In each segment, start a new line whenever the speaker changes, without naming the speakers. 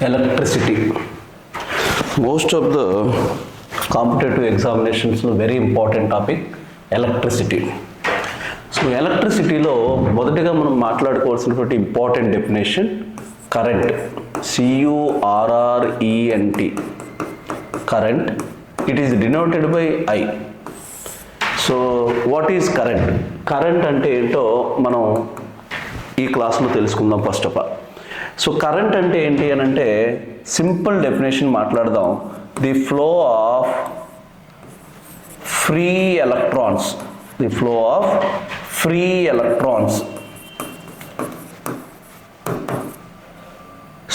Electricity. Most of the competitive examinations లో very important topic electricity. So ఎలక్ట్రిసిటీలో మొదటిగా మనం మాట్లాడుకోవాల్సినటువంటి important definition current, CURRENT, current. It is denoted by I. So what is current? Current అంటే ఏంటో మనం ఈ క్లాస్లో తెలుసుకుందాం first of all. So current అంటే ఏంటి అని అంటే సింపుల్ డెఫినేషన్ మాట్లాడదాం. The flow of free electrons, the flow of free electrons.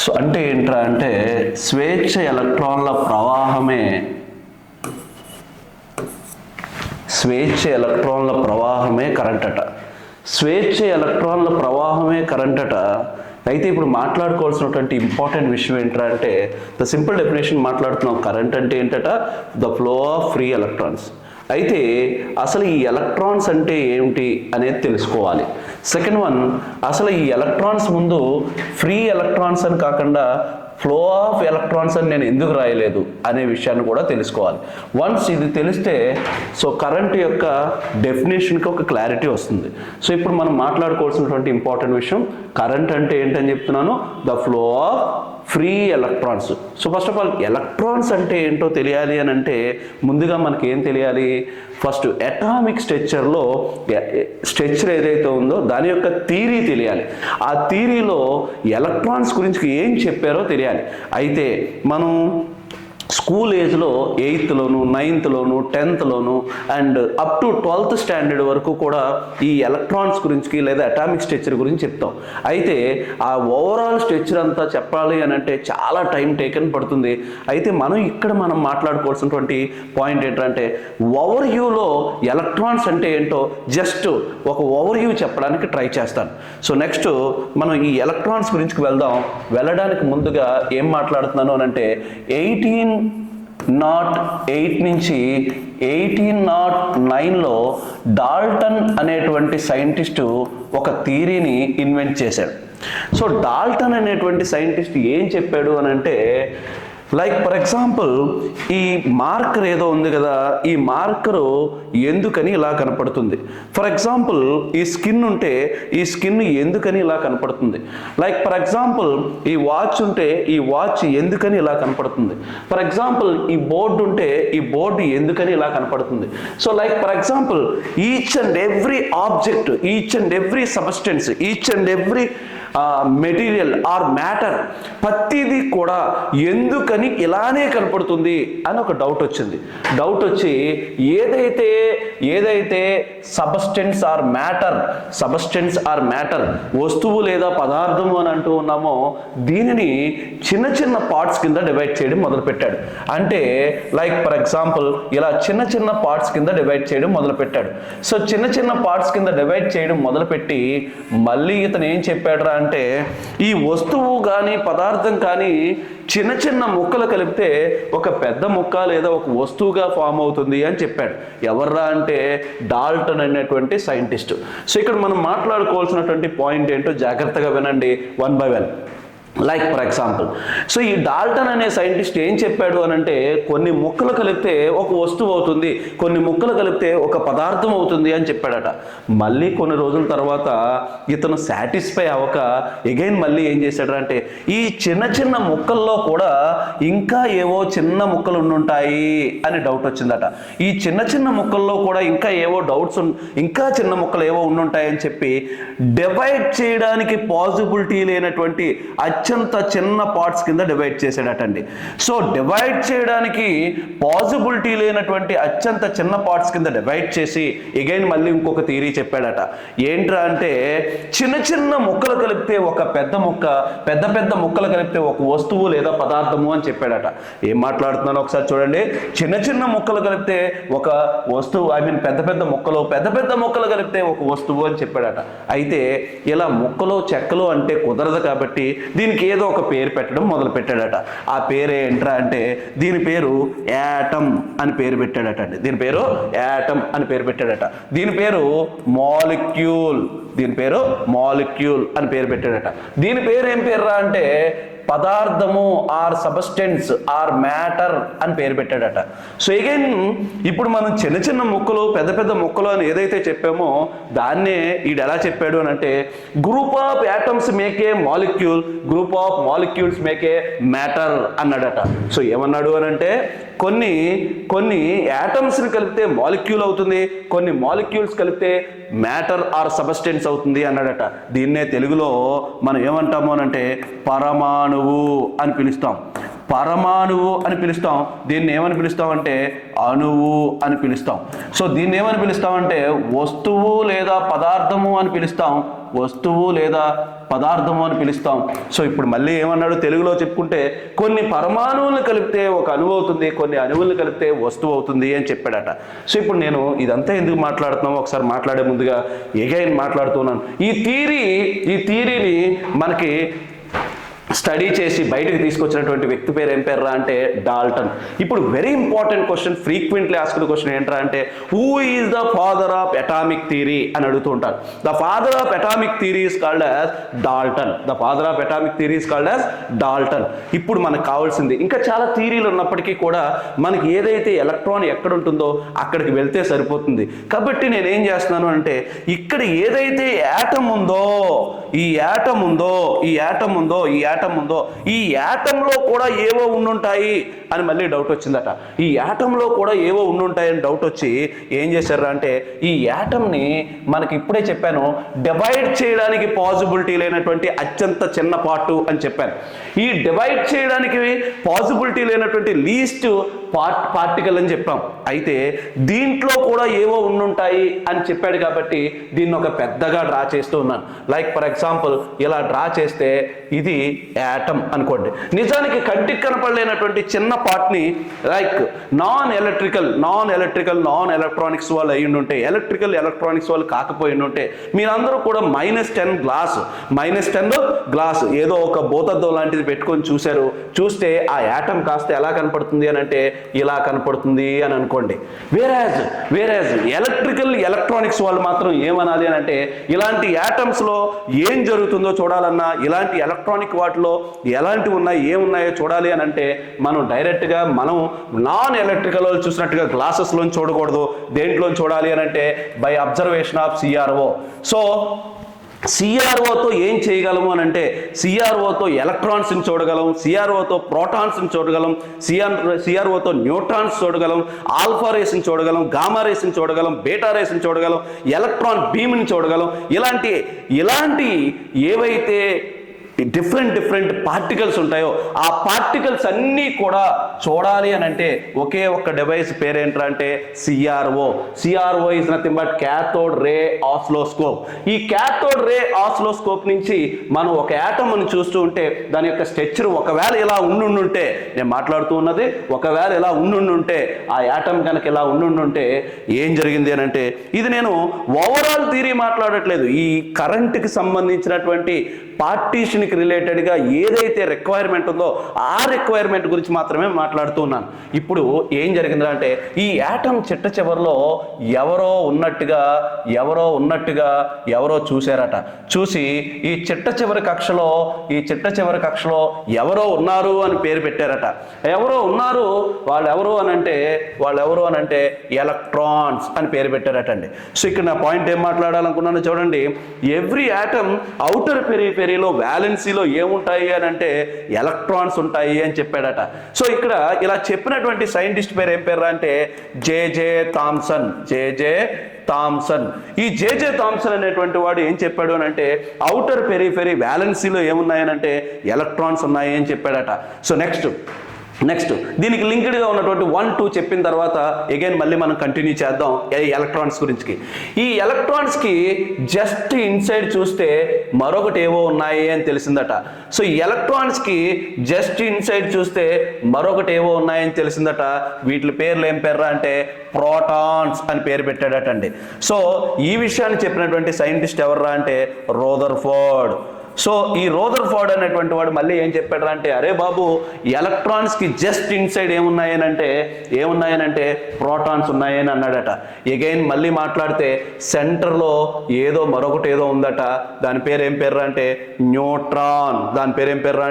So అంటే ఏంట్రా అంటే స్వేచ్ఛ ఎలక్ట్రాన్ల ప్రవాహమే, స్వేచ్ఛ ఎలక్ట్రాన్ల ప్రవాహమే కరెంట్ అట. స్వేచ్ఛ ఎలక్ట్రాన్ల ప్రవాహమే కరెంట్ అట. అయితే ఇప్పుడు మాట్లాడుకోవాల్సినటువంటి ఇంపార్టెంట్ విషయం ఏంటంటే అంటే ద సింపుల్ డెఫినేషన్ మాట్లాడుతున్నాం. కరెంట్ అంటే ఏంటట? The flow of free electrons. అయితే అసలు ఈ ఎలక్ట్రాన్స్ అంటే ఏమిటి అనేది తెలుసుకోవాలి. సెకండ్ వన్, అసలు ఈ ఎలక్ట్రాన్స్ ముందు ఫ్రీ ఎలక్ట్రాన్స్ అని కాకుండా ఫ్లో ఆఫ్ ఎలక్ట్రాన్స్ అని నేను ఎందుకు రాయలేదు అనే విషయాన్ని కూడా తెలుసుకోవాలి. వన్స్ ఇది తెలిస్తే సో కరెంట్ యొక్క డెఫినేషన్కి ఒక క్లారిటీ వస్తుంది. సో ఇప్పుడు మనం మాట్లాడుకోవాల్సినటువంటి ఇంపార్టెంట్ విషయం కరెంట్ అంటే ఏంటని చెప్తున్నాను, the flow of free electrons. So first of all electrons అంటే ఏంటో తెలియాలి అని అంటే ముందుగా మనకి ఏం తెలియాలి? ఫస్ట్ అటామిక్ స్ట్రక్చర్లో స్ట్రక్చర్ ఏదైతే ఉందో దాని యొక్క థియరీ తెలియాలి. ఆ థియరీలో ఎలక్ట్రాన్స్ గురించి ఏం చెప్పారో తెలియాలి. అయితే మనం స్కూల్ ఏజ్లో 8th loan 9th loan 10th loan and up to 12th standard వరకు కూడా ఈ ఎలక్ట్రాన్స్ గురించి లేదా అటామిక్ స్ట్రక్చర్ గురించి చెప్తాం. అయితే ఆ ఓవరాల్ స్ట్రక్చర్ అంతా చెప్పాలి అని అంటే చాలా టైం టేకన్ పడుతుంది. అయితే మనం మాట్లాడుకోవాల్సినటువంటి పాయింట్ ఏంటంటే ఓవర్ వ్యూలో ఎలక్ట్రాన్స్ అంటే ఏంటో జస్ట్ ఒక ఓవర్ వ్యూ చెప్పడానికి ట్రై చేస్తాను. సో నెక్స్ట్ మనం ఈ ఎలక్ట్రాన్స్ గురించి వెళ్ళడానికి ముందుగా ఏం మాట్లాడుతున్నాను అని అంటే 1808 నుంచి 1809లో డాల్టన్ అనేటువంటి సైంటిస్టు ఒక థియరీని ఇన్వెంట్ చేశాడు. సో డాల్టన్ అనేటువంటి సైంటిస్ట్ ఏం చెప్పాడు అని అంటే లైక్ ఫర్ ఎగ్జాంపుల్ ఈ మార్కర్ ఏదో ఉంది కదా, ఈ మార్కరు ఎందుకని ఇలా కనపడుతుంది. ఫర్ ఎగ్జాంపుల్ ఈ స్కిన్ ఉంటే ఈ స్కిన్ ఎందుకని ఇలా కనపడుతుంది. లైక్ ఫర్ ఎగ్జాంపుల్ ఈ వాచ్ ఉంటే ఈ వాచ్ ఎందుకని ఇలా కనపడుతుంది. ఫర్ ఎగ్జాంపుల్ ఈ బోర్డు ఉంటే ఈ బోర్డు ఎందుకని ఇలా కనపడుతుంది. So like for example each and every object, each and every substance, each and every material or matter, ప్రతిదీ కూడా ఎందుకని ఇలానే కనపడుతుంది అని ఒక డౌట్ వచ్చింది. డౌట్ వచ్చి ఏదైతే సబ్స్టెన్స్ ఆర్ మ్యాటర్ వస్తువు లేదా పదార్థము అని అంటూ ఉన్నామో దీనిని చిన్న చిన్న పార్ట్స్ కింద డివైడ్ చేయడం మొదలుపెట్టాడు. అంటే లైక్ ఫర్ ఎగ్జాంపుల్ ఇలా చిన్న చిన్న పార్ట్స్ కింద డివైడ్ చేయడం మొదలుపెట్టాడు. సో చిన్న చిన్న పార్ట్స్ కింద డివైడ్ చేయడం మొదలుపెట్టి మళ్ళీ ఇతను ఏం చెప్పాడు అంటే ఈ వస్తువు కానీ పదార్థం కానీ చిన్న చిన్న ముక్కలు కలిపితే ఒక పెద్ద ముక్క లేదా ఒక వస్తువుగా ఫామ్ అవుతుంది అని చెప్పాడు. ఎవర్రా అంటే డాల్టన్ అనేటువంటి సైంటిస్ట్. సో ఇక్కడ మనం మాట్లాడుకోవాల్సినటువంటి పాయింట్ ఏంటో జాగ్రత్తగా వినండి one by one. Like for example so ఈ డాల్టన్ అనే సైంటిస్ట్ ఏం చెప్పాడు అని అంటే కొన్ని ముక్కలు కలిపితే ఒక వస్తువు అవుతుంది, కొన్ని ముక్కలు కలిపితే ఒక పదార్థం అవుతుంది అని చెప్పాడట. మళ్ళీ కొన్ని రోజుల తర్వాత ఇతను సాటిస్ఫై అవ్వక ఎగైన్ మళ్ళీ ఏం చేశాడు అంటే ఈ చిన్న చిన్న ముక్కల్లో కూడా ఇంకా ఏవో చిన్న ముక్కలు ఉండుంటాయి అని డౌట్ వచ్చిందట. ఈ చిన్న చిన్న ముక్కల్లో కూడా ఇంకా ఏవో ఇంకా చిన్న ముక్కలు ఏవో ఉండుంటాయని చెప్పి డివైడ్ చేయడానికి పాసిబిలిటీ లేనటువంటి అత్యంత చిన్న పార్ట్స్ కింద డివైడ్ చేసాడటండి. సో డివైడ్ చేయడానికి పాసిబిలిటీ లేనటువంటి అత్యంత చిన్న పార్ట్స్ కింద డివైడ్ చేసి ఎగైన్ మళ్ళీ ఇంకొక థియరీ చెప్పాడట. ఏంట్రా అంటే చిన్న చిన్న ముక్కలు కలిపితే ఒక పెద్ద ముక్క, పెద్ద పెద్ద ముక్కలు కలిపితే ఒక వస్తువు లేదా పదార్థము అని చెప్పాడట. ఏం మాట్లాడుతున్నాను ఒకసారి చూడండి. చిన్న చిన్న ముక్కలు కలిపితే ఒక వస్తువు, పెద్ద పెద్ద ముక్కలు కలిపితే ఒక వస్తువు అని చెప్పాడట. అయితే ఇలా ముక్కలు చెక్కలు అంటే కుదరదు కాబట్టి దీనికి ఏదో ఒక పేరు పెట్టడం మొదలు పెట్టాడట. ఆ పేరు ఏంట్రా అంటే దీని పేరు యాటమ్ అని పేరు పెట్టాడట అండి. దీని పేరు యాటమ్ అని పేరు పెట్టాడట. దీని పేరు మాలిక్యూల్ అని పేరు పెట్టాడట. దీని పేరు ఏం పేరురా అంటే పదార్థము ఆర్ సబ్స్టెన్స్ ఆర్ మ్యాటర్ అని పేరు పెట్టాడట. సో అగైన్ ఇప్పుడు మనం చిన్న చిన్న ముక్కలు పెద్ద పెద్ద ముక్కలు అని ఏదైతే చెప్పామో దాన్నే ఈడు ఎలా చెప్పాడు అని అంటే group of atoms make a molecule, group of molecules make a matter అన్నాడట. సో ఏమన్నాడు అని అంటే కొన్ని యాటమ్స్ని కలిపితే మాలిక్యూల్ అవుతుంది, కొన్ని మాలిక్యూల్స్ కలిపితే మ్యాటర్ ఆర్ సబ్స్టెన్స్ అవుతుంది అన్నాడట. దీన్నే తెలుగులో మనం ఏమంటాము అని అంటే పరమాణువు అని పిలుస్తాం. పరమాణువు అని పిలుస్తాం. దీన్ని ఏమని పిలుస్తాం అంటే అణువు అని పిలుస్తాం. సో దీన్ని ఏమని పిలుస్తామంటే వస్తువు లేదా పదార్థము అని పిలుస్తాం, వస్తువు లేదా పదార్థము అని పిలుస్తాం. సో ఇప్పుడు మళ్ళీ ఏమన్నాడు తెలుగులో చెప్పుకుంటే కొన్ని పరమాణువులను కలిపితే ఒక అణువు అవుతుంది, కొన్ని అణువులను కలిపితే వస్తువు అవుతుంది అని చెప్పాడట. సో ఇప్పుడు నేను ఇదంతా ఎందుకు మాట్లాడుతున్నామో ఒకసారి మాట్లాడే ముందుగా ఎగైన్ మాట్లాడుతున్నాను. ఈ థియరీని మనకి స్టడీ చేసి బయటకు తీసుకొచ్చినటువంటి వ్యక్తి పేరు ఏం పేర్రా అంటే డాల్టన్. ఇప్పుడు very important question, frequently asked question ఏంట్రా అంటే who is the father of atomic theory అని అడుగుతూ ఉంటారు. The father of atomic theory is called as Dalton. The father of atomic theory is called as Dalton. ఇప్పుడు మనకు కావాల్సింది ఇంకా చాలా థియరీలు ఉన్నప్పటికీ కూడా మనకి ఏదైతే ఎలక్ట్రాన్ ఎక్కడ ఉంటుందో అక్కడికి వెళ్తే సరిపోతుంది. కాబట్టి నేనేం చేస్తున్నాను అంటే ఇక్కడ ఏదైతే యాటమ్ ఉందో ఈ యాటంలో కూడా ఏవో ఉండుంటాయి అని మళ్ళీ డౌట్ వచ్చిందట. ఈ యాటంలో కూడా ఏవో ఉండుంటాయని డౌట్ వచ్చి ఏం చేశారు అంటే ఈ యాటంని మనకి ఇప్పుడే చెప్పాను డివైడ్ చేయడానికి పాసిబిలిటీ లేనటువంటి అత్యంత చిన్న పార్టు అని చెప్పాను. ఈ డివైడ్ చేయడానికి పాసిబిలిటీ లేనటువంటి లీస్ట్ పార్టికల్ అని చెప్పాం. అయితే దీంట్లో కూడా ఏవో ఉండుంటాయి అని చెప్పాడు కాబట్టి దీన్ని ఒక పెద్దగా డ్రా చేస్తూ ఉన్నాను. లైక్ ఫర్ ఎగ్జాంపుల్ ఇలా డ్రా చేస్తే ఇది యాటమ్ అనుకోండి. నిజానికి కంటికి కనపడలేనటువంటి చిన్న పార్ట్ని లైక్ నాన్ ఎలక్ట్రానిక్స్ వాళ్ళు అయి ఉంటే, ఎలక్ట్రానిక్స్ వాళ్ళు కాకపోయి ఉంటే మీరందరూ కూడా -10 గ్లాస్ ఏదో ఒక బోతద్దం లాంటిది పెట్టుకొని చూస్తే ఆ యాటమ్ కాస్త ఎలా కనపడుతుంది అని అంటే ఇలా కనపడుతుంది అని అనుకోండి. వేరాజ్ ఎలక్ట్రానిక్స్ వాళ్ళు మాత్రం ఏమనాలి అని అంటే ఇలాంటి యాటమ్స్లో ఏం జరుగుతుందో చూడాలన్నా, ఇలాంటి ఎలక్ట్రానిక్ వాటిలో ఎలాంటివి ఉన్నాయి ఏమున్నాయో చూడాలి అని అంటే మనం డైరెక్ట్గా మనం నాన్ ఎలక్ట్రికల్ వాళ్ళు చూసినట్టుగా గ్లాసెస్లో చూడకూడదు. దేంట్లో చూడాలి అని అంటే by observation of CRO. So సిఆర్ఓతో ఏం చేయగలము అని అంటే సిఆర్ఓతో ఎలక్ట్రాన్స్ని చూడగలం, సిఆర్ఓతో ప్రోటాన్స్ని చూడగలం, సిఆర్ఓతో న్యూట్రాన్స్ చూడగలం, ఆల్ఫా రేస్ని చూడగలం, గామా రేస్ని చూడగలం, బీటా రేస్ని చూడగలం, ఎలక్ట్రాన్ బీమ్ని చూడగలం. ఇలాంటి ఏవైతే డిఫరెంట్ పార్టికల్స్ ఉంటాయో ఆ పార్టికల్స్ అన్నీ కూడా చూడాలి అని అంటే ఒకే ఒక్క డివైస్ పేరేంట్రా అంటే CRO is nothing but cathode ray oscilloscope. ఈ క్యాథోడ్ రే ఆసిలోస్కోప్ నుంచి మనం ఒక యాటమ్ని చూస్తూ ఉంటే దాని యొక్క స్ట్రక్చర్ ఒకవేళ ఇలా ఉండుంటే, నేను మాట్లాడుతూ ఉన్నది ఒకవేళ ఇలా ఉండుంటే, ఆ యాటమ్ కనుక ఇలా ఉండుంటే ఏం జరిగింది అని అంటే ఇది నేను ఓవరాల్ థియరీ మాట్లాడట్లేదు. ఈ కరెంట్కి సంబంధించినటువంటి పార్టీషన్కి రిలేటెడ్గా ఏదైతే రిక్వైర్మెంట్ ఉందో ఆ రిక్వైర్మెంట్ గురించి మాత్రమే మాట్లాడుతున్నాను. ఇప్పుడు ఏం జరిగిందంటే ఈ యాటమ్ చిట్ట చివరిలో ఎవరో ఉన్నట్టుగా ఎవరో చూశారట. చూసి ఈ చిట్ట చివరి కక్షలో ఎవరో ఉన్నారు అని పేరు పెట్టారట. ఎవరో ఉన్నారు, వాళ్ళు ఎవరు అని అంటే ఎలక్ట్రాన్స్ అని పేరు పెట్టారటండి. సో ఇక్కడ నా పాయింట్ ఏం మాట్లాడాలనుకున్నాను చూడండి. ఎవ్రీ యాటమ్ అవుటర్ పెరిఫెరీలో వ్యాలెన్సీలో ఏముంటాయి అని అంటే ఎలక్ట్రాన్స్ ఉంటాయి అని చెప్పాడట. సో ఇక్కడ ఇలా చెప్పినటువంటి సైంటిస్ట్ పేరు ఏం పేరు అంటే జేజే థామ్సన్. ఈ జేజే థామ్సన్ అనేటువంటి వాడు ఏం చెప్పాడు అని అంటే అవుటర్ పెరిఫెరీ వ్యాలెన్సీలో ఏమున్నాయనంటే ఎలక్ట్రాన్స్ ఉన్నాయి అని చెప్పాడట. సో నెక్స్ట్ దీనికి లింక్డ్గా ఉన్నటువంటి 1, 2 చెప్పిన తర్వాత అగైన్ మళ్ళీ మనం కంటిన్యూ చేద్దాం ఎలక్ట్రాన్స్ గురించి. ఈ ఎలక్ట్రాన్స్కి జస్ట్ ఇన్సైడ్ చూస్తే మరొకటి ఏవో ఉన్నాయి అని తెలిసిందట. సో ఈ ఎలక్ట్రాన్స్కి జస్ట్ ఇన్సైడ్ చూస్తే మరొకటి ఏవో ఉన్నాయని తెలిసిందట. వీటి పేర్లు ఏం పేర్రా అంటే ప్రోటాన్స్ అని పేరు పెట్టాడటండి. సో ఈ విషయాన్ని చెప్పినటువంటి సైంటిస్ట్ ఎవర్రా అంటే రదర్ఫోర్డ్. సో ఈ రదర్ఫోర్డ్ అనేటువంటి వాడు మళ్ళీ ఏం చెప్పాడు అంటే, అరే బాబు, ఎలక్ట్రాన్స్కి జస్ట్ ఇన్సైడ్ ఏమున్నాయనంటే ప్రోటాన్స్ ఉన్నాయని అన్నాడట. ఎగైన్ మళ్ళీ మాట్లాడితే సెంటర్లో మరొకటి ఏదో ఉందట. దాని పేరు ఏం పేర్రా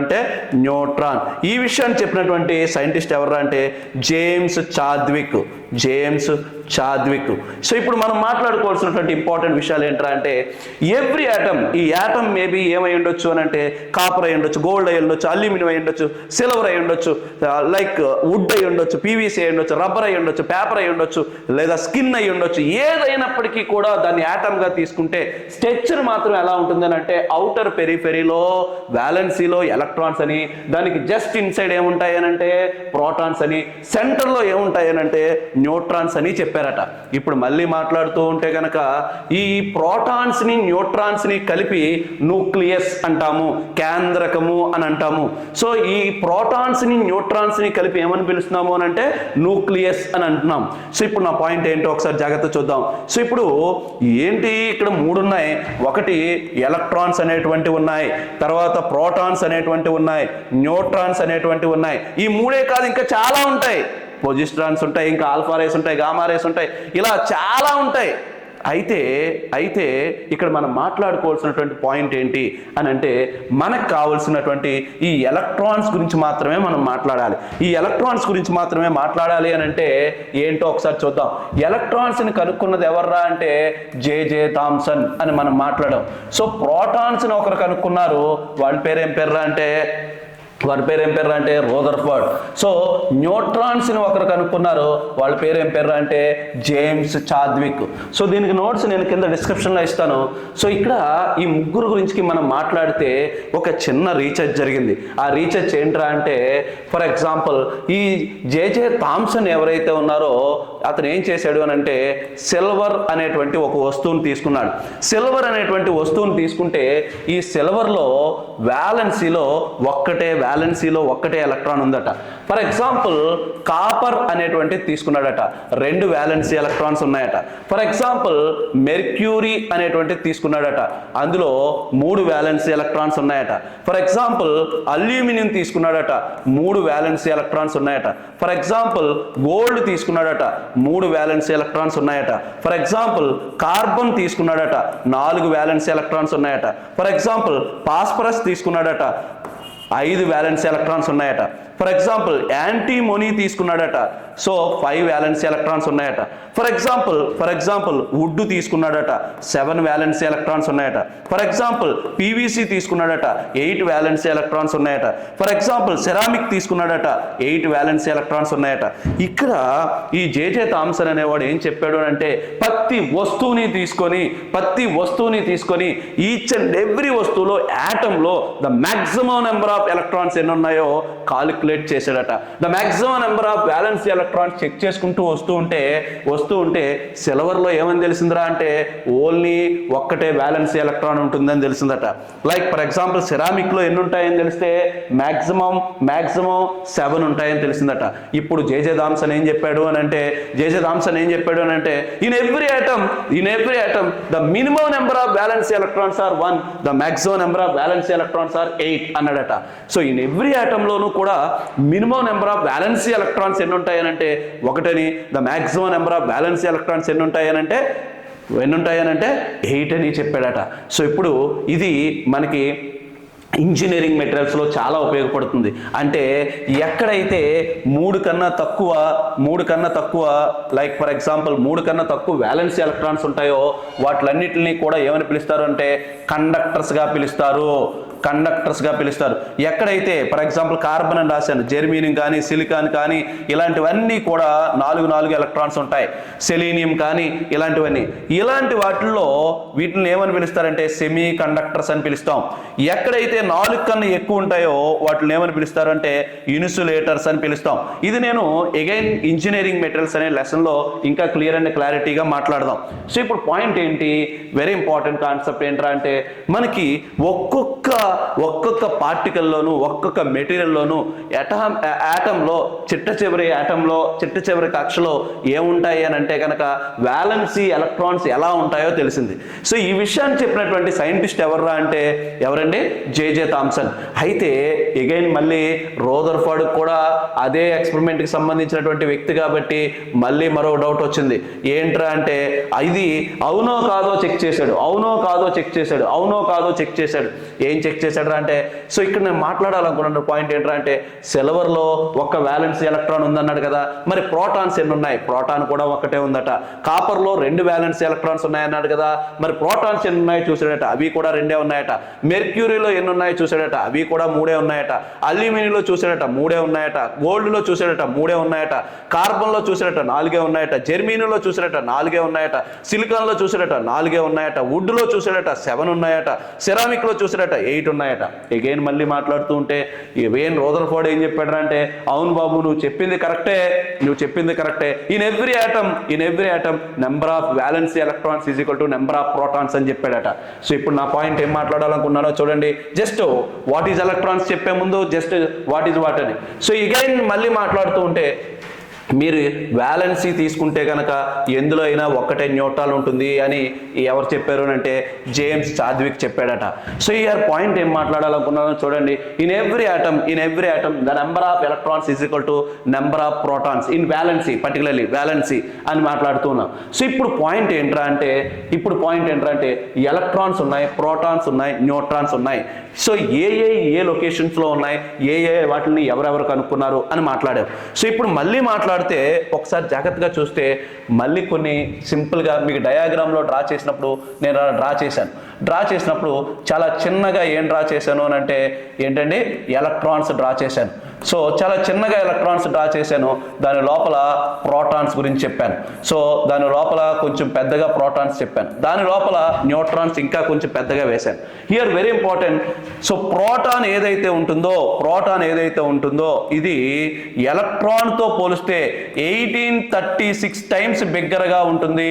అంటే న్యూట్రాన్. ఈ విషయాన్ని చెప్పినటువంటి సైంటిస్ట్ ఎవరు అంటే జేమ్స్ చాద్విక్. సో ఇప్పుడు మనం మాట్లాడుకోవాల్సినటువంటి ఇంపార్టెంట్ విషయాలు ఏంట్రా అంటే, ఎవ్రీ ఆటమ్, ఈ ఆటమ్ మేబీ ఏమై ఉండొచ్చు అని అంటే కాపర్ అయి ఉండొచ్చు, గోల్డ్ అయి ఉండొచ్చు, అల్యూమినియం అయి ఉండొచ్చు, సిల్వర్ అయి ఉండొచ్చు, లైక్ వుడ్ అయి ఉండొచ్చు, పీవీసీ అయి ఉండొచ్చు, రబ్బర్ అయి ఉండొచ్చు, పేపర్ అయి ఉండొచ్చు, లేదా స్కిన్ అయి ఉండొచ్చు. ఏదైనప్పటికీ కూడా దాన్ని ఆటమ్గా తీసుకుంటే స్ట్రక్చర్ మాత్రం ఎలా ఉంటుందని అంటే అవుటర్ పెరిఫెరీలో వ్యాలెన్సీలో ఎలక్ట్రాన్స్ అని, దానికి జస్ట్ ఇన్సైడ్ ఏముంటాయనంటే ప్రోటాన్స్ అని, సెంటర్లో ఏముంటాయనంటే న్యూట్రాన్స్ అని చెప్పారట. ఇప్పుడు మళ్ళీ మాట్లాడుతూ ఉంటే కనుక ఈ ప్రోటాన్స్ని న్యూట్రాన్స్ని కలిపి న్యూక్లియస్ అంటాము, కేంద్రకము అని అంటాము. సో ఈ ప్రోటాన్స్ని న్యూట్రాన్స్ని కలిపి ఏమని పిలుస్తున్నాము అని అంటే న్యూక్లియస్ అని అంటున్నాం. సో ఇప్పుడు నా పాయింట్ ఏంటో ఒకసారి జాగ్రత్త చూద్దాం. సో ఇప్పుడు ఏంటి, ఇక్కడ 3 ఉన్నాయి. ఒకటి ఎలక్ట్రాన్స్ అనేటువంటివి ఉన్నాయి, తర్వాత ప్రోటాన్స్ అనేటువంటివి ఉన్నాయి, న్యూట్రాన్స్ అనేటువంటివి ఉన్నాయి. ఈ 3 కాదు, ఇంకా చాలా ఉంటాయి. పొజిట్రాన్స్ ఉంటాయి, ఇంకా ఆల్ఫా రేస్ ఉంటాయి, గామా రేస్ ఉంటాయి, ఇలా చాలా ఉంటాయి. అయితే ఇక్కడ మనం మాట్లాడుకోవాల్సినటువంటి పాయింట్ ఏంటి అని అంటే, మనకు కావాల్సినటువంటి ఈ ఎలక్ట్రాన్స్ గురించి మాత్రమే మనం మాట్లాడాలి. ఈ ఎలక్ట్రాన్స్ గురించి మాత్రమే మాట్లాడాలి అని అంటే ఏంటో ఒకసారి చూద్దాం. ఎలక్ట్రాన్స్ని కనుక్కున్నది ఎవర్రా అంటే జే థామ్సన్ అని మనం మాట్లాడాం. సో ప్రోటాన్స్ని ఒకరు కనుక్కున్నారు, వాళ్ళ పేరు ఏం పేర్రా అంటే రదర్ఫోర్డ్. సో న్యూట్రాన్స్ని ఒకరు కనుక్కున్నారు, వాళ్ళ పేరు ఏం పేర్రా అంటే జేమ్స్ చాద్విక్. సో దీనికి నోట్స్ నేను కింద డిస్క్రిప్షన్లో ఇస్తాను. సో ఇక్కడ ఈ ముగ్గురు గురించి మనం మాట్లాడితే ఒక చిన్న రీసెర్చ్ జరిగింది. ఆ రీసెర్చ్ ఏంట్రా అంటే, ఫర్ ఎగ్జాంపుల్ ఈ జే థామ్సన్ ఎవరైతే ఉన్నారో అతను ఏం చేశాడు అని అంటే సిల్వర్ అనేటువంటి ఒక వస్తువుని తీసుకున్నాడు. సిల్వర్ అనేటువంటి వస్తువుని తీసుకుంటే ఈ సిల్వర్లో వ్యాలెన్సీలో ఒక్కటే ఎలక్ట్రాన్ ఉందట. ఫర్ ఎగ్జాంపుల్ కాపర్ అనేటువంటిది తీసుకున్నాడట, 2 వ్యాలెన్సీ ఎలక్ట్రాన్స్ ఉన్నాయట. ఫర్ ఎగ్జాంపుల్ మెర్క్యూరీ అనేటువంటిది తీసుకున్నాడట, అందులో 3 వ్యాలెన్సీ ఎలక్ట్రాన్స్ ఉన్నాయట. ఫర్ ఎగ్జాంపుల్ అల్యూమినియం తీసుకున్నాడట, 3 వ్యాలెన్సీ ఎలక్ట్రాన్స్ ఉన్నాయట. ఫర్ ఎగ్జాంపుల్ గోల్డ్ తీసుకున్నాడట, 3 వ్యాలెన్సీ ఎలక్ట్రాన్స్ ఉన్నాయట. ఫర్ ఎగ్జాంపుల్ కార్బన్ తీసుకున్నాడట, 4 వ్యాలెన్సీ ఎలక్ట్రాన్స్ ఉన్నాయట. ఫర్ ఎగ్జాంపుల్ ఫాస్ఫరస్ తీసుకున్నాడట, 5 వ్యాలెన్సీ ఎలక్ట్రాన్స్ ఉన్నాయట. ఫర్ ఎగ్జాంపుల్ యాంటీమోనీ తీసుకున్నాడట, సో 5 వ్యాలెన్సీ ఎలక్ట్రాన్స్ ఉన్నాయట. ఫర్ ఎగ్జాంపుల్ వుడ్ తీసుకున్నాడట, 7 వ్యాలెన్సీ ఎలక్ట్రాన్స్ ఉన్నాయట. ఫర్ ఎగ్జాంపుల్ పీవీసీ తీసుకున్నాడట, 8 వ్యాలెన్సీ ఎలక్ట్రాన్స్ ఉన్నాయట. ఫర్ ఎగ్జాంపుల్ సెరామిక్ తీసుకున్నాడట, 8 వ్యాలెన్సీ ఎలక్ట్రాన్స్ ఉన్నాయట. ఇక్కడ ఈ జే థామ్సన్ అనేవాడు ఏం చెప్పాడు అంటే, ప్రతి వస్తువుని తీసుకొని ఈచ్ అండ్ ఎవ్రీ వస్తువులో యాటంలో the maximum number of electrons ఎన్ని ఉన్నాయో కాలిక్యులేట్ చేశాడట. The maximum number of valency electrons check చేసుకుంటూ వస్తూ ఉంటే సిల్వర్లో ఏమని తెలిసిందిరా అంటే ఓన్లీ ఒక్కటే వ్యాలెన్సీ ఎలక్ట్రాన్ ఉంటుందని తెలిసిందట. లైక్ ఫర్ ఎగ్జాంపుల్ సెరామిక్లో ఎన్ని ఉంటాయని తెలిస్తే మ్యాక్సిమం 7 ఉంటాయని తెలిసిందట. ఇప్పుడు జే థామ్సన్ ఏం చెప్పాడు అని అంటే in every atom the minimum number of valency electrons are 1, the maximum number of valency electrons are 8 అన్నాడట. సో ఇన్ ఎవ్రీ ఆటంలోనూ కూడా minimum number of valency electrons ఎన్ని ఉంటాయనంటే 1 the maximum number of valency electrons ఎన్ని ఉంటాయనంటే 8 అని చెప్పాడట. So ఇప్పుడు ఇది మనకి ఇంజనీరింగ్ మెటీరియల్స్లో చాలా ఉపయోగపడుతుంది. అంటే ఎక్కడైతే 3 కన్నా తక్కువ లైక్ ఫర్ ఎగ్జాంపుల్ 3 కన్నా తక్కువ వ్యాలెన్సీ ఎలక్ట్రాన్స్ ఉంటాయో వాటిలన్నిటిని కూడా ఏమని పిలుస్తారు అంటే కండక్టర్స్గా పిలుస్తారు. ఎక్కడైతే ఫర్ ఎగ్జాంపుల్ కార్బన్ అని రాశాను, జెర్మీనియం కానీ సిలికాన్ కానీ ఇలాంటివన్నీ కూడా 4 ఎలక్ట్రాన్స్ ఉంటాయి. సెలీనియం కానీ ఇలాంటి వాటిల్లో వీటిని ఏమని పిలుస్తారంటే సెమీ కండక్టర్స్ అని పిలుస్తాం. ఎక్కడైతే 4 కన్నా ఎక్కువ ఉంటాయో వాటిని ఏమని పిలుస్తారంటే ఇన్సులేటర్స్ అని పిలుస్తాం. ఇది నేను అగైన్ ఇంజనీరింగ్ మెటీరియల్స్ అనే లెసన్లో ఇంకా క్లియర్ అండ్ క్లారిటీగా మాట్లాడదాం. సో ఇప్పుడు పాయింట్ ఏంటి, వెరీ ఇంపార్టెంట్ కాన్సెప్ట్ ఏంట్రా అంటే మనకి ఒక్కొక్క ఒక్కొక్క పార్టికల్లోనూ ఒక్కొక్క మెటీరియల్లోనూ యాటంలో చిట్ట చివరి కక్షలో ఏముంటాయి అని అంటే కనుక వ్యాలెన్సీ ఎలక్ట్రాన్స్ ఎలా ఉంటాయో తెలిసింది. సో ఈ విషయాన్ని చెప్పినటువంటి సైంటిస్ట్ ఎవర్రా అంటే ఎవరండి? J J Thomson. అయితే ఎగైన్ మళ్ళీ రోదర్ఫర్డ్ కూడా అదే ఎక్స్పెరిమెంట్కి సంబంధించినటువంటి వ్యక్తి కాబట్టి మళ్ళీ మరో డౌట్ వచ్చింది. ఏంట్రా అంటే ఇది అవునో కాదో చెక్ చేశాడు, ఏం చెక్ చేశాడు అంటే, సో ఇక్కడ నేను మాట్లాడాలనుకున్న పాయింట్ ఏంట్రా అంటే, సిల్వర్లో ఒక్క వ్యాలెన్సీ ఎలక్ట్రాన్ ఉందన్నాడు కదా, మరి ప్రోటాన్స్ ఎన్ని ఉన్నాయి? ప్రోటాన్ కూడా ఒకటే ఉందట. కాపర్లో 2 వ్యాలెన్సీ ఎలక్ట్రాన్స్ ఉన్నాయన్నాడు కదా, మరి ప్రోటాన్స్ ఎన్ని ఉన్నాయో చూసాడట, అవి కూడా 2 ఉన్నాయట. మెర్క్యూరీలో ఎన్ని ఉన్నాయో చూసాడట, అవి కూడా 3 ఉన్నాయట. అల్యూమినియంలో చూసాడట 3 ఉన్నాయట. గోల్డ్లో చూసాడట 3 ఉన్నాయట. కార్బన్లో చూసాడట 4 ఉన్నాయట. జెర్మీనియంలో చూసాడట 4 ఉన్నాయట. సిలికాన్లో చూసాడట 4 ఉన్నాయట. వుడ్లో చూసాడట 7 ఉన్నాయట. సెరామిక్లో చూసాడట 8 ఉన్నాయట. ఎగైన్ మళ్ళీ మాట్లాడుతూ ఉంటే వేన్ రోదర్ఫోర్డ్ ఏం చెప్పాడు అంటే, అవును బాబు నువ్వు చెప్పింది కరెక్టే, in every atom number of valency electrons is equal to number of protons అని చెప్పాడట. సో ఇప్పుడు నా పాయింట్ ఏం మాట్లాడాలనుకున్నానో చూడండి. జస్ట్ వాట్ ఈజ్ ఎలక్ట్రాన్స్ చెప్పే ముందు జస్ట్ వాట్ ఈజ్ వాట్ అని. సో అగైన్ మళ్ళీ మాట్లాడుతూ ఉంటే మీరు వ్యాలెన్సీ తీసుకుంటే కనుక ఎందులో అయినా ఒక్కటే న్యూట్రాన్ ఉంటుంది అని ఎవరు చెప్పారు అంటే జేమ్స్ చాద్విక్ చెప్పాడట. సో ఈ పాయింట్ ఏం మాట్లాడాలనుకున్నానో చూడండి. In every atom the number of electrons is equal to number of protons in valency, particularly valency అని మాట్లాడుతున్నాం. సో ఇప్పుడు పాయింట్ ఏంట్రా అంటే ఎలక్ట్రాన్స్ ఉన్నాయి, ప్రోటాన్స్ ఉన్నాయి, న్యూట్రాన్స్ ఉన్నాయి. సో ఏ లొకేషన్స్లో ఉన్నాయి, వాటిని ఎవరెవరు కనుక్కున్నారు అని మాట్లాడారు. సో ఇప్పుడు మళ్ళీ మాట్లాడితే ఒకసారి జాగ్రత్తగా చూస్తే మళ్ళీ కొన్ని సింపుల్గా మీకు డయాగ్రామ్లో డ్రా చేసినప్పుడు నేను డ్రా చేసినప్పుడు చాలా చిన్నగా ఏం డ్రా చేశాను అని అంటే ఏంటండి, ఎలక్ట్రాన్స్ డ్రా చేశాను. సో చాలా చిన్నగా ఎలక్ట్రాన్స్ డ్రా చేశాను. దాని లోపల ప్రోటాన్స్ గురించి చెప్పాను. సో దాని లోపల కొంచెం పెద్దగా ప్రోటాన్స్ చెప్పాను. దాని లోపల న్యూట్రాన్స్ ఇంకా కొంచెం పెద్దగా వేశాను. Here very important. So proton ఏదైతే ఉంటుందో ఇది ఎలక్ట్రాన్తో పోలిస్తే 1836 టైమ్స్ బిగ్గరగా ఉంటుంది.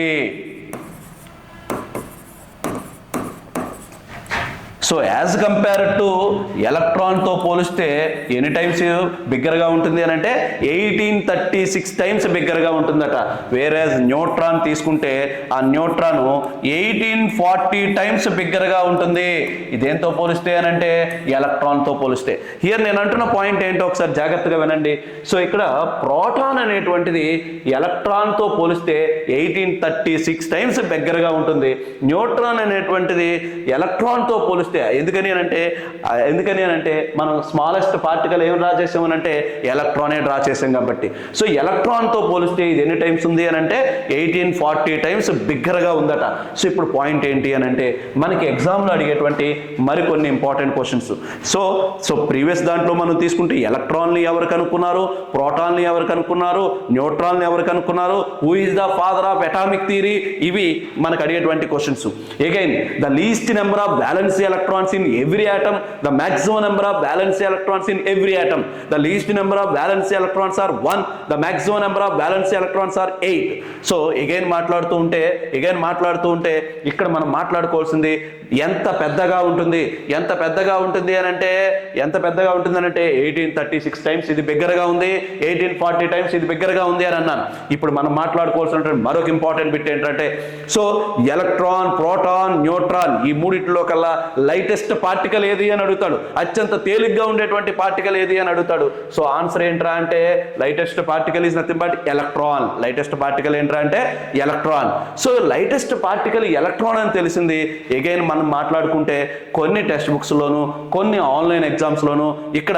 సో యాజ్ కంపేర్డ్ టు ఎలక్ట్రాన్తో పోలిస్తే ఎన్ని టైమ్స్ బిగ్గరగా ఉంటుంది అని అంటే 1836 టైమ్స్ బిగ్గరగా ఉంటుందట. వేరేజ్ న్యూట్రాన్ తీసుకుంటే ఆ న్యూట్రాన్ 1840 టైమ్స్ బిగ్గరగా ఉంటుంది. ఇదేంతో పోలిస్తే అని అంటే ఎలక్ట్రాన్తో పోలిస్తే. హియర్ నేను అంటున్న పాయింట్ ఏంటో ఒకసారి జాగ్రత్తగా వినండి. సో ఇక్కడ ప్రోటాన్ అనేటువంటిది ఎలక్ట్రాన్తో పోలిస్తే 1836 టైమ్స్ బిగ్గరగా ఉంటుంది. న్యూట్రాన్ అనేటువంటిది ఎలక్ట్రాన్తో పోలిస్తే ఎందుకని అంటే మనం స్మాలెస్ట్ పార్టికల్ ఏం డ్రా చేసామనంటే ఎలక్ట్రానే డ్రా చేసాం కాబట్టి. సో ఎలక్ట్రాన్తో పోలిస్తే ఇది ఎన్ని టైమ్స్ ఉంది అని అంటే 1840 టైమ్స్ బిగ్గరగా ఉందట. సో ఇప్పుడు పాయింట్ ఏంటి అని అంటే మనకి ఎగ్జామ్లో అడిగేటువంటి మరికొన్ని ఇంపార్టెంట్ క్వశ్చన్స్. సో ప్రీవియస్ దాంట్లో మనం తీసుకుంటే ఎలక్ట్రాన్ని ఎవరు కనుక్కున్నారు, ప్రోటాన్ని ఎవరు కనుక్కున్నారు, న్యూట్రాన్ని ఎవరు కనుక్కున్నారు, who is the father of atomic theory, ఇవి మనకు అడిగేటువంటి questions. Again the least number of valency electrons in every atom, the maximum number of valence electrons in every atom, the least number of valence electrons are 1, the maximum number of valence electrons are 8. So again మాట్లాడుతూ ఉంటే ఇక్కడ మనం మాట్లాడుకోవాల్సింది ఎంత పెద్దగా ఉంటుంది అని అంటే 1836 times ఇది బిగ్గరగా ఉంది, 1840 టైమ్స్ ఇది బిగ్గరగా ఉంది అని అన్నాను. ఇప్పుడు మనం మాట్లాడుకోవాల్సిన మరొక ఇంపార్టెంట్ బిట్ ఏంటంటే, సో ఎలక్ట్రాన్, ప్రోటాన్, న్యూట్రాన్ ఈ మూడిట్లో కల్లా లైటెస్ట్ పార్టికల్ ఏది అని అడుగుతాడు. అత్యంత తేలిగ్గా ఉండేటువంటి పార్టికల్ ఏది అని అడుగుతాడు. సో ఆన్సర్ ఏంట్రా అంటే lightest particle is nothing but electron. Lightest particle ఏంట్రా అంటే electron. So lightest particle electron అని తెలిసింది. అగైన్ మనం మాట్లాడుకుంటే కొన్ని టెక్స్ట్ బుక్స్లోను, కొన్ని ఆన్లైన్ ఎగ్జామ్స్లోను ఇక్కడ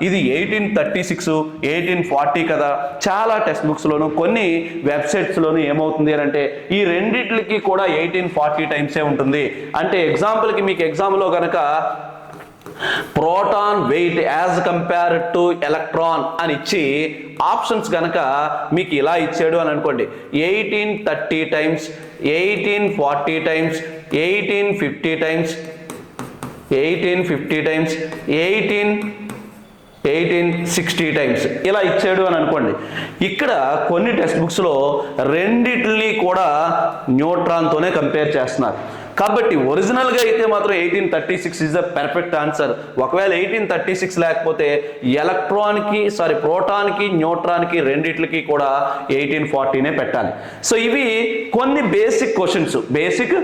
ఇది 1836, 1840 కదా. చాలా టెక్స్ట్ బుక్స్లోను, కొన్ని వెబ్సైట్స్లోను ఏమవుతుంది అని అంటే ఈ రెండిట్లకి కూడా 1840 టైమ్సే ఉంటుంది. అంటే ఎగ్జాంపుల్కి మీకు ఎగ్జామ్లో కనుక proton weight as compared to electron అని ఇచ్చి ఆప్షన్స్ కనుక మీకు ఇలా ఇచ్చాడు అని అనుకోండి, 1830 times, 1840 times, 1850 times, 1850 times, 1860 times ఇలా ఇచ్చాడు అని అనుకోండి. ఇక్కడ కొన్ని టెక్స్ట్ బుక్స్లో రెండిటిని కూడా న్యూట్రాన్తోనే కంపేర్ చేస్తున్నారు. కాబట్టి ఒరిజినల్గా అయితే మాత్రం 1836 ఇస్ ద పర్ఫెక్ట్ ఆన్సర్. ఒకవేళ 1836 లేకపోతే ప్రోటాన్కి న్యూట్రాన్కి రెండిట్లకి కూడా 1840నే పెట్టాలి. సో ఇవి కొన్ని బేసిక్ క్వశ్చన్స్, బేసిక్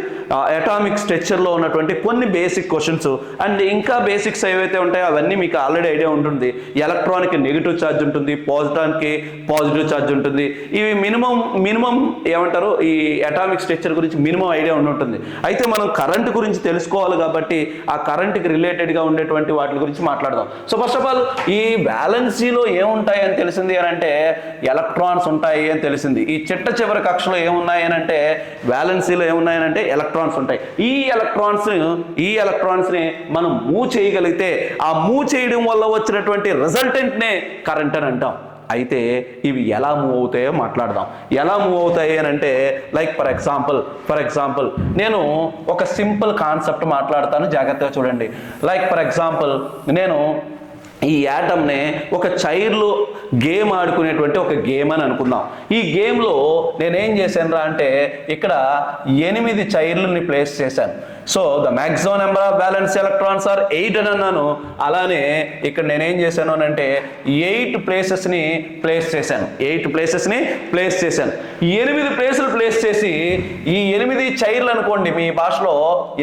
అటామిక్ స్ట్రక్చర్లో ఉన్నటువంటి కొన్ని బేసిక్ క్వశ్చన్స్. అండ్ ఇంకా బేసిక్స్ ఏవైతే ఉంటాయో అవన్నీ మీకు ఆల్రెడీ ఐడియా ఉంటుంది. ఎలక్ట్రాన్కి నెగిటివ్ ఛార్జ్ ఉంటుంది, ప్రోటాన్కి పాజిటివ్ ఛార్జ్ ఉంటుంది. ఇవి మినిమం ఏమంటారు, ఈ అటామిక్ స్ట్రక్చర్ గురించి మినిమం ఐడియా ఉంటుంది. అయితే మనం కరెంట్ గురించి తెలుసుకోవాలి కాబట్టి ఆ కరెంట్కి రిలేటెడ్గా ఉండేటువంటి వాటి గురించి మాట్లాడదాం. సో ఫస్ట్ ఆఫ్ ఆల్ ఈ వ్యాలెన్సీలో ఏముంటాయి అని తెలిసింది అని అంటే ఎలక్ట్రాన్స్ ఉంటాయి అని తెలిసింది. ఈ చివరి కక్షలో ఏమున్నాయి అని అంటే వ్యాలెన్సీలో ఏమున్నాయని అంటే ఎలక్ట్రాన్స్ ఉంటాయి. ఈ ఎలక్ట్రాన్స్ని మనం మూవ్ చేయగలిగితే ఆ మూవ్ చేయడం వల్ల వచ్చినటువంటి రిజల్టెంట్నే కరెంట్ అని అంటాం. అయితే ఇవి ఎలా మూవ్ అవుతాయో మాట్లాడదాం. ఎలా మూవ్ అవుతాయి అని అంటే లైక్ ఫర్ ఎగ్జాంపుల్ నేను ఒక సింపుల్ కాన్సెప్ట్ మాట్లాడతాను, జాగ్రత్తగా చూడండి. లైక్ ఫర్ ఎగ్జాంపుల్ నేను ఈ యాటమ్ని ఒక చైర్లు గేమ్ ఆడుకునేటువంటి ఒక గేమ్ అని అనుకుందాం. ఈ గేమ్లో నేనేం చేశాను రా అంటే ఇక్కడ 8 చైర్లని ప్లేస్ చేశాను. So the maximum number of valence electrons are 8 అని అన్నాను. అలానే ఇక్కడ నేనేం చేశాను అని అంటే 8 ప్లేసెస్ని ప్లేస్ చేశాను. 8 ప్లేసెస్ని ప్లేస్ చేశాను. 8 ప్లేసులు ప్లేస్ చేసి ఈ 8 చైర్లు అనుకోండి, మీ భాషలో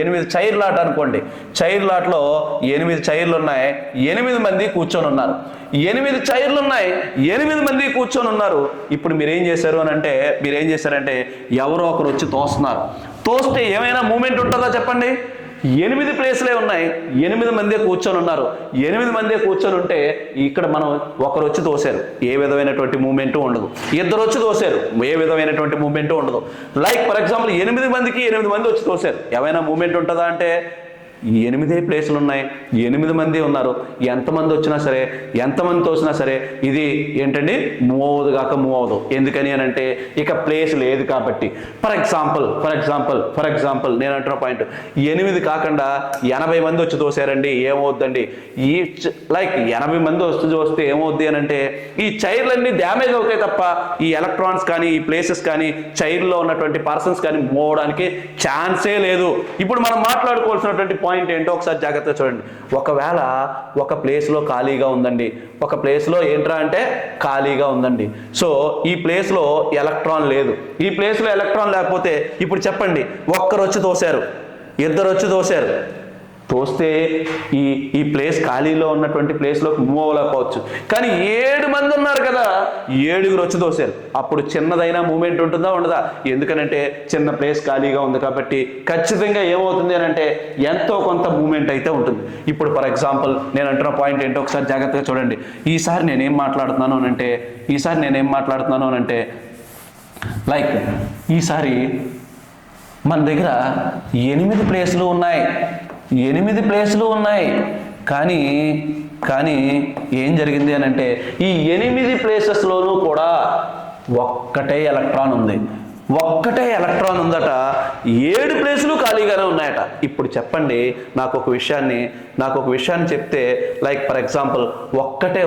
8 చైర్ లాట్ అనుకోండి. చైర్ లాట్లో 8 చైర్లు ఉన్నాయి, 8 మంది కూర్చొని ఉన్నారు. 8 చైర్లు ఉన్నాయి, 8 మంది కూర్చొని ఉన్నారు. ఇప్పుడు మీరేం చేశారంటే ఎవరో ఒకరు వచ్చి తోస్తున్నారు. తోస్తే ఏమైనా మూమెంట్ ఉంటుందా చెప్పండి? 8 ప్లేస్లే ఉన్నాయి, 8 మందే కూర్చొని ఉన్నారు. 8 మందే కూర్చొని ఉంటే ఇక్కడ మనం ఒకరు వచ్చి తోసారు, ఏ విధమైనటువంటి మూమెంట్ ఉండదు. ఇద్దరు వచ్చి తోసారు, ఏ విధమైనటువంటి మూమెంట్ ఉండదు. లైక్ ఫర్ ఎగ్జాంపుల్ 8 మందికి 8 మంది వచ్చి తోసారు, ఏమైనా మూమెంట్ ఉంటుందా అంటే 8 ప్లేసులు ఉన్నాయి, 8 మంది ఉన్నారు. ఎంతమంది వచ్చినా సరే, ఎంతమంది తోసినా సరే ఇది ఏంటండి మూవ్ అవ్వదు. ఎందుకని అని అంటే ఇక ప్లేస్ లేదు కాబట్టి. ఫర్ ఎగ్జాంపుల్ నేను అంటున్న పాయింట్ 8 కాకుండా 80 మంది వచ్చి తోసారండి, ఏమవుద్దండి? ఈ లైక్ 80 మంది వస్తే ఏమవుద్ది అని అంటే ఈ చైర్లన్నీ డ్యామేజ్ అవుతాయి తప్ప ఈ ఎలక్ట్రాన్స్ కానీ ఈ ప్లేసెస్ కానీ చైర్లో ఉన్నటువంటి పర్సన్స్ కానీ మూవ్ అవడానికి ఛాన్సే లేదు. ఇప్పుడు మనం మాట్లాడుకోవాల్సినటువంటి పాయింట్ ఏంటో ఒకసారి జాగ్రత్తగా చూడండి. ఒకవేళ ఒక ప్లేస్లో ఖాళీగా ఉందండి, ఒక ప్లేస్లో ఏంట్రా అంటే ఖాళీగా ఉందండి. సో ఈ ప్లేస్లో ఎలక్ట్రాన్ లేదు. ఈ ప్లేస్లో ఎలక్ట్రాన్ లేకపోతే ఇప్పుడు చెప్పండి, ఒక్కరు వచ్చి తోశారు, ఇద్దరు వచ్చి తోశారు. తోస్తే ఈ ప్లేస్ ఖాళీలో ఉన్నటువంటి ప్లేస్లోకి మూవ్ అవ్వలేకపోవచ్చు. కానీ 7 మంది ఉన్నారు కదా, 7 వచ్చి తోసారు. అప్పుడు చిన్నదైనా మూమెంట్ ఉంటుందా ఉండదా? ఎందుకనంటే చిన్న ప్లేస్ ఖాళీగా ఉంది కాబట్టి ఖచ్చితంగా ఏమవుతుంది అని అంటే ఎంతో కొంత మూమెంట్ అయితే ఉంటుంది. ఇప్పుడు ఫర్ ఎగ్జాంపుల్ నేను అంటున్న పాయింట్ ఏంటో ఒకసారి జాగ్రత్తగా చూడండి. ఈసారి నేనేం మాట్లాడుతున్నాను అంటే లైక్ ఈసారి మన దగ్గర 8 ప్లేసులు ఉన్నాయి, 8 ప్లేసులు ఉన్నాయి. కానీ ఏం జరిగింది అని అంటే ఈ 8 ప్లేసెస్లోనూ కూడా ఒక్కటే ఎలక్ట్రాన్ ఉందట, 7 ప్లేసులు ఖాళీగానే ఉన్నాయట. ఇప్పుడు చెప్పండి, నాకు ఒక విషయాన్ని చెప్తే లైక్ ఫర్ ఎగ్జాంపుల్ ఒక్కటే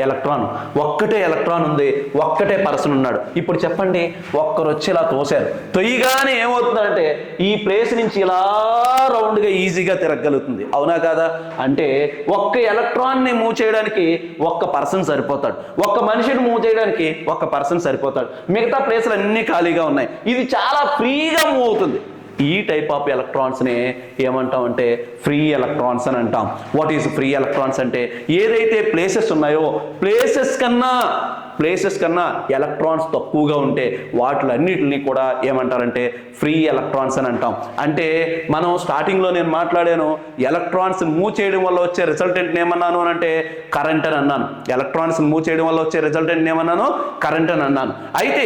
ఎలక్ట్రాన్ ఉంది, ఒక్కటే పర్సన్ ఉన్నాడు. ఇప్పుడు చెప్పండి, ఒక్కరు వచ్చి ఇలా తోసారు, తొయ్యగానే ఏమవుతుందంటే ఈ ప్లేస్ నుంచి ఇలా రౌండ్గా ఈజీగా తిరగలుగుతుంది. అవునా కాదా? అంటే ఒక్క ఎలక్ట్రాన్ని మూవ్ చేయడానికి ఒక్క పర్సన్ సరిపోతాడు, ఒక్క మనిషిని మూవ్ చేయడానికి ఒక్క పర్సన్ సరిపోతాడు. మిగతా ప్లేసులు అన్నీ ఖాళీగా ఉన్నాయి. ఇది చాలా ఫ్రీగా మూవ్ అవుతుంది. ఈ టైప్ ఆఫ్ ఎలక్ట్రాన్స్ని ఏమంటాం అంటే ఫ్రీ ఎలక్ట్రాన్స్ అని అంటాం. వాట్ ఈస్ ఫ్రీ ఎలక్ట్రాన్స్ అంటే ఏదైతే ప్లేసెస్ ఉన్నాయో ప్లేసెస్ కన్నా ఎలక్ట్రాన్స్ తక్కువగా ఉంటే వాటిలన్నిటిని కూడా ఏమంటారంటే ఫ్రీ ఎలక్ట్రాన్స్ అని అంటాం. అంటే మనం స్టార్టింగ్లో నేను మాట్లాడాను, ఎలక్ట్రాన్స్ మూవ్ చేయడం వల్ల వచ్చే రిజల్టెంట్ని ఏమన్నాను అని అంటే కరెంట్ అని అన్నాను. ఎలక్ట్రాన్స్ మూవ్ చేయడం వల్ల వచ్చే రిజల్టెంట్ని ఏమన్నాను? కరెంట్ అని అన్నాను. అయితే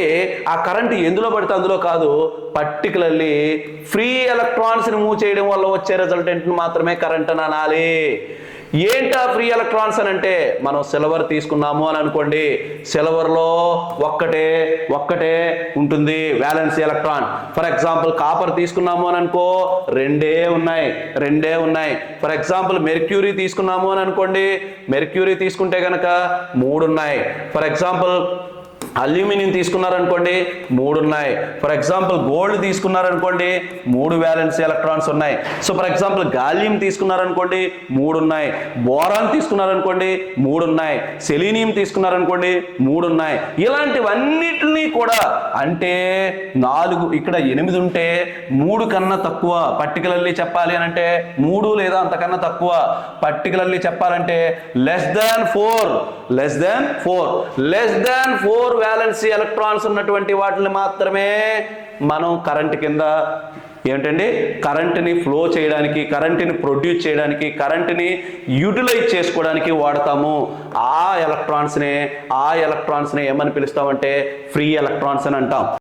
ఆ కరెంట్ ఎందులో పడితే అందులో కాదు, పర్టికులర్లీ ఫ్రీ ఎలక్ట్రాన్స్ని మూవ్ చేయడం వల్ల వచ్చే రిజల్టెంట్ని మాత్రమే కరెంట్ అని అనాలి. ఏంటా ఫ్రీ ఎలక్ట్రాన్స్ అని అంటే మనం సిల్వర్ తీసుకున్నాము అని అనుకోండి, సిల్వర్లో ఒక్కటే ఉంటుంది valence electron. For example copper తీసుకున్నాము అని అనుకో, రెండే ఉన్నాయి. ఫర్ ఎగ్జాంపుల్ మెర్క్యూరీ తీసుకున్నాము అని అనుకోండి, మెర్క్యూరీ తీసుకుంటే కనుక 3 ఉన్నాయి. ఫర్ ఎగ్జాంపుల్ అల్యూమినియం తీసుకున్నారనుకోండి 3 ఉన్నాయి. ఫర్ ఎగ్జాంపుల్ గోల్డ్ తీసుకున్నారనుకోండి 3 వ్యాలెన్సీ ఎలక్ట్రాన్స్ ఉన్నాయి. సో ఫర్ ఎగ్జాంపుల్ గాలియం తీసుకున్నారనుకోండి 3 ఉన్నాయి. బోరాన్ తీసుకున్నారనుకోండి 3 ఉన్నాయి. సెలీనియం తీసుకున్నారనుకోండి 3 ఉన్నాయి. ఇలాంటివన్నిటిని కూడా అంటే 4 ఇక్కడ 8 ఉంటే 3 కన్నా తక్కువ, పర్టికులర్లీ చెప్పాలి అని అంటే 3 లేదా అంతకన్నా తక్కువ, పర్టికులర్లీ చెప్పాలంటే లెస్ దాన్ 4 వ్యాలెన్సీ ఎలక్ట్రాన్స్ ఉన్నటువంటి వాటిని మాత్రమే మనం కరెంట్ కింద ఏమిటండి కరెంటుని ఫ్లో చేయడానికి, కరెంటుని ప్రొడ్యూస్ చేయడానికి, కరెంటుని యూటిలైజ్ చేసుకోవడానికి వాడతాము. ఆ ఎలక్ట్రాన్స్నే ఏమని పిలుస్తామంటే ఫ్రీ ఎలక్ట్రాన్స్ అని అంటాం.